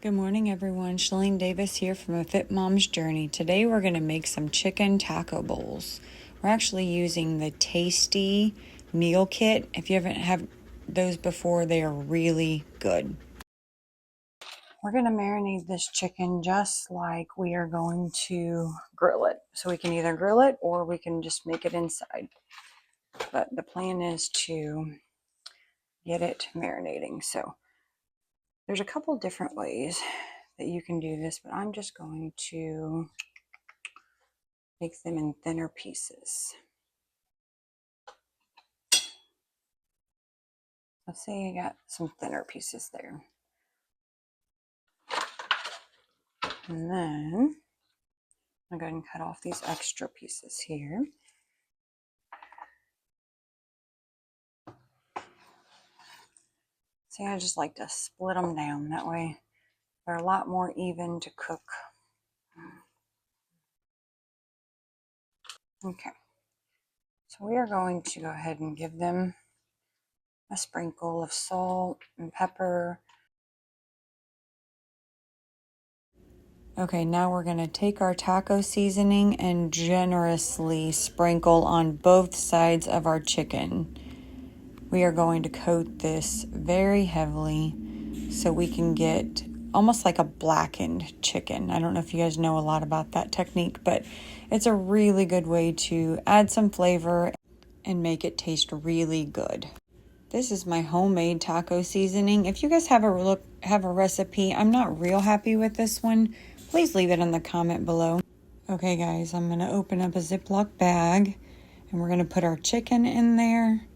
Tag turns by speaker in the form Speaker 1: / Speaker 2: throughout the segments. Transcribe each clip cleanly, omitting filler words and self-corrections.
Speaker 1: Good morning, everyone. Shalene Davis here from A Fit Mom's Journey. Today we're going to make some chicken taco bowls. We're actually using the Tasty meal kit. If you haven't had those before, they are really good. We're going to marinate this chicken just like we are going to grill it. So we can either grill it or we can just make it inside. But the plan is to get it marinating. So there's a couple different ways that you can do this, but I'm just going to make them in thinner pieces. Let's say I got some thinner pieces there. And then I'll go ahead and cut off these extra pieces here. See, I just like to split them down. That way they're a lot more even to cook. Okay. So we are going to go ahead and give them a sprinkle of salt and pepper. Okay, now we're going to take our taco seasoning and generously sprinkle on both sides of our chicken. We are going to coat this very heavily so we can get almost like a blackened chicken. I don't know if you guys know a lot about that technique, but it's a really good way to add some flavor and make it taste really good. This is my homemade taco seasoning. If you guys have a recipe, I'm not real happy with this one, please leave it in the comment below. Okay guys, I'm gonna open up a Ziploc bag and we're gonna put our chicken in there.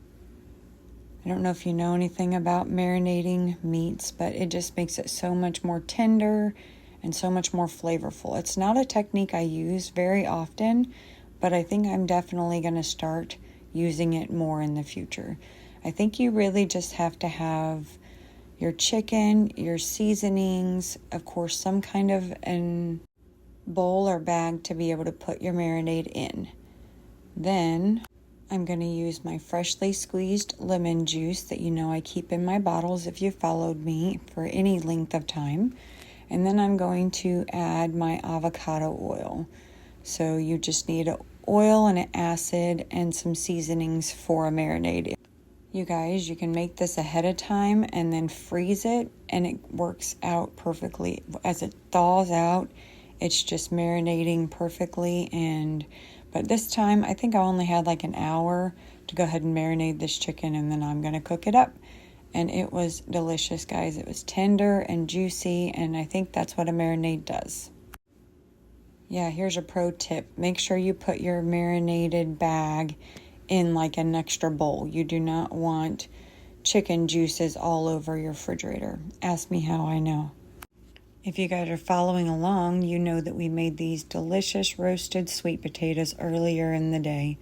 Speaker 1: I don't know if you know anything about marinating meats, but it just makes it so much more tender and so much more flavorful. It's not a technique I use very often, but I think I'm definitely going to start using it more in the future. I think you really just have to have your chicken, your seasonings, of course, some kind of a bowl or bag to be able to put your marinade in. Then I'm going to use my freshly squeezed lemon juice that you know I keep in my bottles if you followed me for any length of time. And then I'm going to add my avocado oil. So you just need oil and an acid and some seasonings for a marinade. You guys, you can make this ahead of time and then freeze it, and it works out perfectly. As it thaws out, it's just marinating perfectly. But this time, I think I only had like an hour to go ahead and marinate this chicken, and then I'm going to cook it up. And it was delicious, guys. It was tender and juicy, and I think that's what a marinade does. Yeah, here's a pro tip. Make sure you put your marinated bag in like an extra bowl. You do not want chicken juices all over your refrigerator. Ask me how I know. If you guys are following along, you know that we made these delicious roasted sweet potatoes earlier in the day.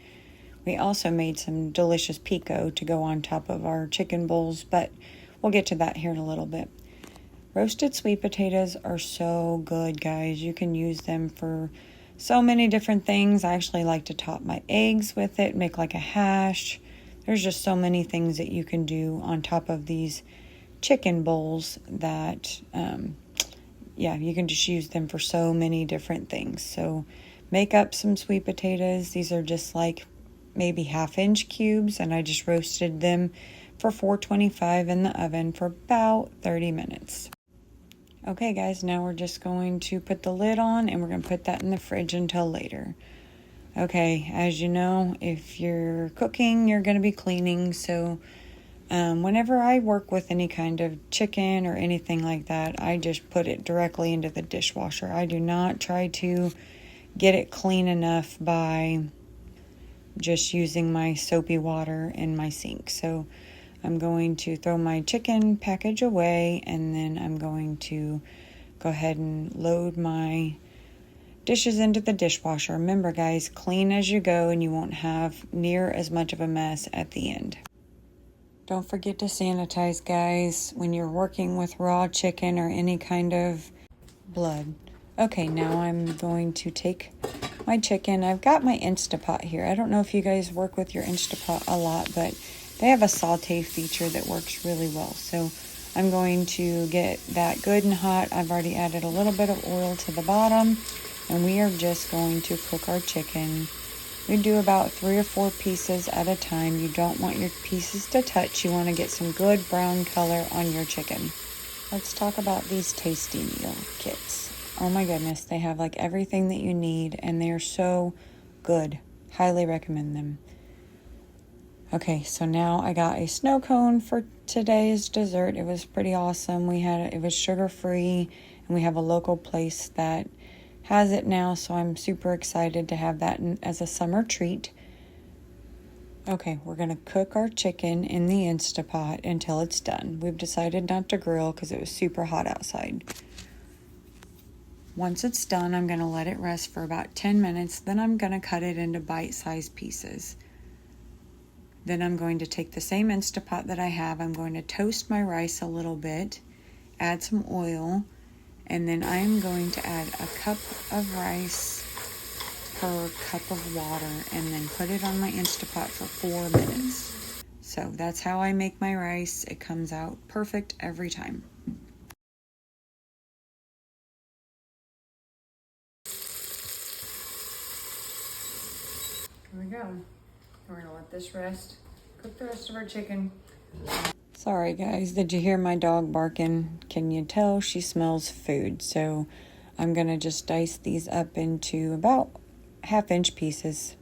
Speaker 1: We also made some delicious pico to go on top of our chicken bowls, but we'll get to that here in a little bit. Roasted sweet potatoes are so good, guys. You can use them for so many different things. I actually like to top my eggs with it, make like a hash. There's just so many things that you can do on top of these chicken bowls that you can just use them for so many different things. So make up some sweet potatoes. These are just like maybe 1/2-inch cubes, and I just roasted them for 425 in the oven for about 30 minutes. Okay guys, now we're just going to put the lid on and we're going to put that in the fridge until later. Okay, as you know, if you're cooking, you're going to be cleaning, so whenever I work with any kind of chicken or anything like that, I just put it directly into the dishwasher. I do not try to get it clean enough by just using my soapy water in my sink. So I'm going to throw my chicken package away, and then I'm going to go ahead and load my dishes into the dishwasher. Remember guys, clean as you go and you won't have near as much of a mess at the end. Don't forget to sanitize, guys, when you're working with raw chicken or any kind of blood. Okay, now I'm going to take my chicken. I've got my Instapot here. I don't know if you guys work with your Instapot a lot, but they have a saute feature that works really well. So I'm going to get that good and hot. I've already added a little bit of oil to the bottom, and we are just going to cook our chicken. We do about 3 or 4 pieces at a time. You don't want your pieces to touch. You want to get some good brown color on your chicken. Let's talk about these tasty meal kits. Oh my goodness, they have like everything that you need, and they are so good. Highly recommend them. Okay, so now I got a snow cone for today's dessert. It was pretty awesome. It was sugar-free, and we have a local place that has it now, so I'm super excited to have that as a summer treat. Okay, we're going to cook our chicken in the Instapot until it's done. We've decided not to grill because it was super hot outside. Once it's done, I'm going to let it rest for about 10 minutes. Then I'm going to cut it into bite-sized pieces. Then I'm going to take the same Instapot that I have. I'm going to toast my rice a little bit, add some oil, and then I'm going to add a cup of rice per cup of water and then put it on my Instapot for 4 minutes. So that's how I make my rice. It comes out perfect every time. Here we go. We're gonna let this rest. Cook the rest of our chicken. Sorry guys, did you hear my dog barking? Can you tell she smells food? So I'm gonna just dice these up into about 1/2-inch pieces.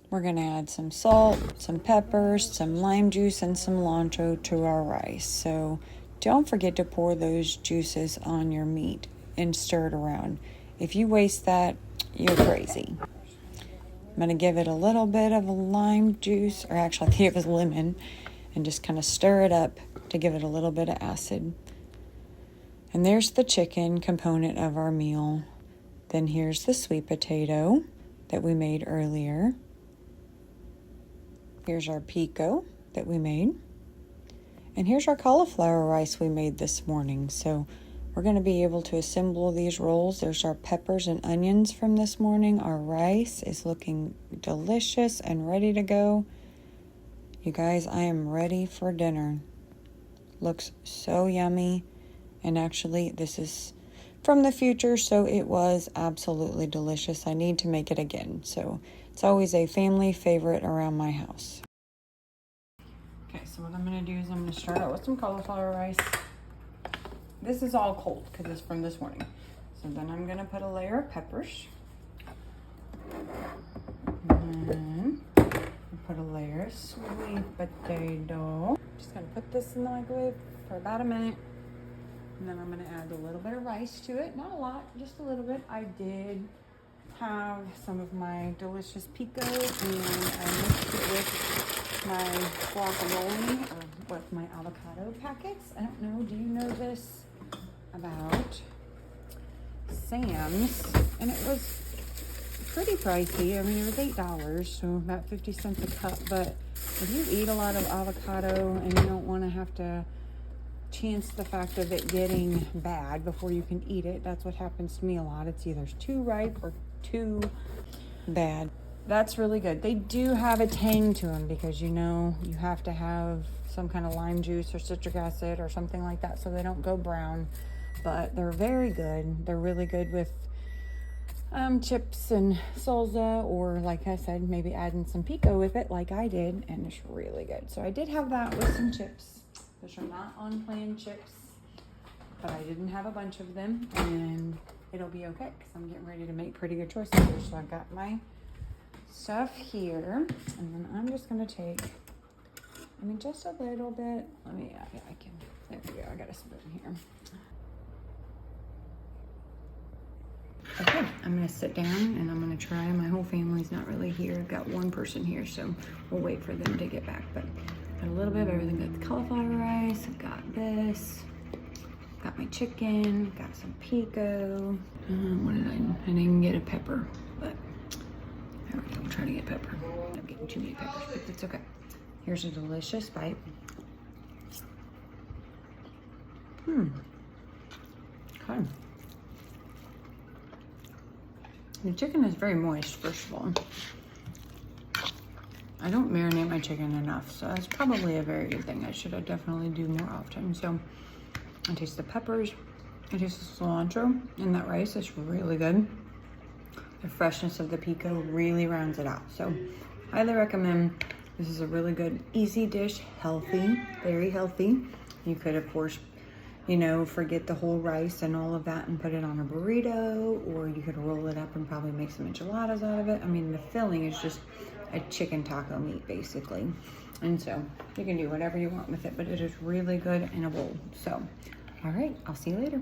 Speaker 1: We're gonna add some salt, some peppers, some lime juice, and some cilantro to our rice. So don't forget to pour those juices on your meat and stir it around. If you waste that, you're crazy. I'm going to give it a little bit of a lime juice, or actually I think it was lemon, and just kind of stir it up to give it a little bit of acid. And there's the chicken component of our meal. Then here's the sweet potato that we made earlier. Here's our pico that we made. And here's our cauliflower rice we made this morning. So we're going to be able to assemble these rolls. There's our peppers and onions from this morning. Our rice is looking delicious and ready to go. You guys, I am ready for dinner. Looks so yummy. And actually, this is from the future, so it was absolutely delicious. I need to make it again. So it's always a family favorite around my house. Okay, so what I'm going to do is I'm going to start out with some cauliflower rice. This is all cold because it's from this morning. So then I'm going to put a layer of peppers. And then put a layer of sweet potato. Just going to put this in the microwave for about a minute. And then I'm going to add a little bit of rice to it. Not a lot, just a little bit. I did have some of my delicious pico, and I mixed it with my guacamole, or with my avocado packets. I don't know, do you know this about Sam's? And it was pretty pricey. I mean, it was $8, so about 50 cents a cup. But if you eat a lot of avocado and you don't want to have to chance the fact of it getting bad before you can eat it, that's what happens to me a lot. It's either too ripe or too bad. That's really good. They do have a tang to them because, you know, you have to have some kind of lime juice or citric acid or something like that so they don't go brown. But they're very good. They're really good with chips and salsa, or like I said, maybe adding some pico with it like I did, and it's really good. So I did have that with some chips. Those are not on-plan chips, but I didn't have a bunch of them, and it'll be okay because I'm getting ready to make pretty good choices here. So I've got my stuff here, and then I'm just going to take, I mean, just a little bit. Let me, yeah, I can, there we go. I got a spoon here. Okay, I'm going to sit down and I'm going to try. My whole family's not really here. I've got one person here, so we'll wait for them to get back. But got a little bit of everything. Got the cauliflower rice, I've got this, got my chicken, got some pico. What did I didn't even get a pepper, but there we go. I'm trying to get pepper. I'm getting too many peppers, but it's okay. Here's a delicious bite. Okay. The chicken is very moist, first of all. I don't marinate my chicken enough, so that's probably a very good thing. I should definitely do more often. So I taste the peppers, I taste the cilantro, and that rice is really good. The freshness of the pico really rounds it out. So highly recommend. This is a really good, easy dish, healthy, very healthy. You could, of course, you know, forget the whole rice and all of that and put it on a burrito, or you could roll it up and probably make some enchiladas out of it. I mean, the filling is just a chicken taco meat, basically. And so you can do whatever you want with it, but it is really good in a bowl. So, all right, I'll see you later.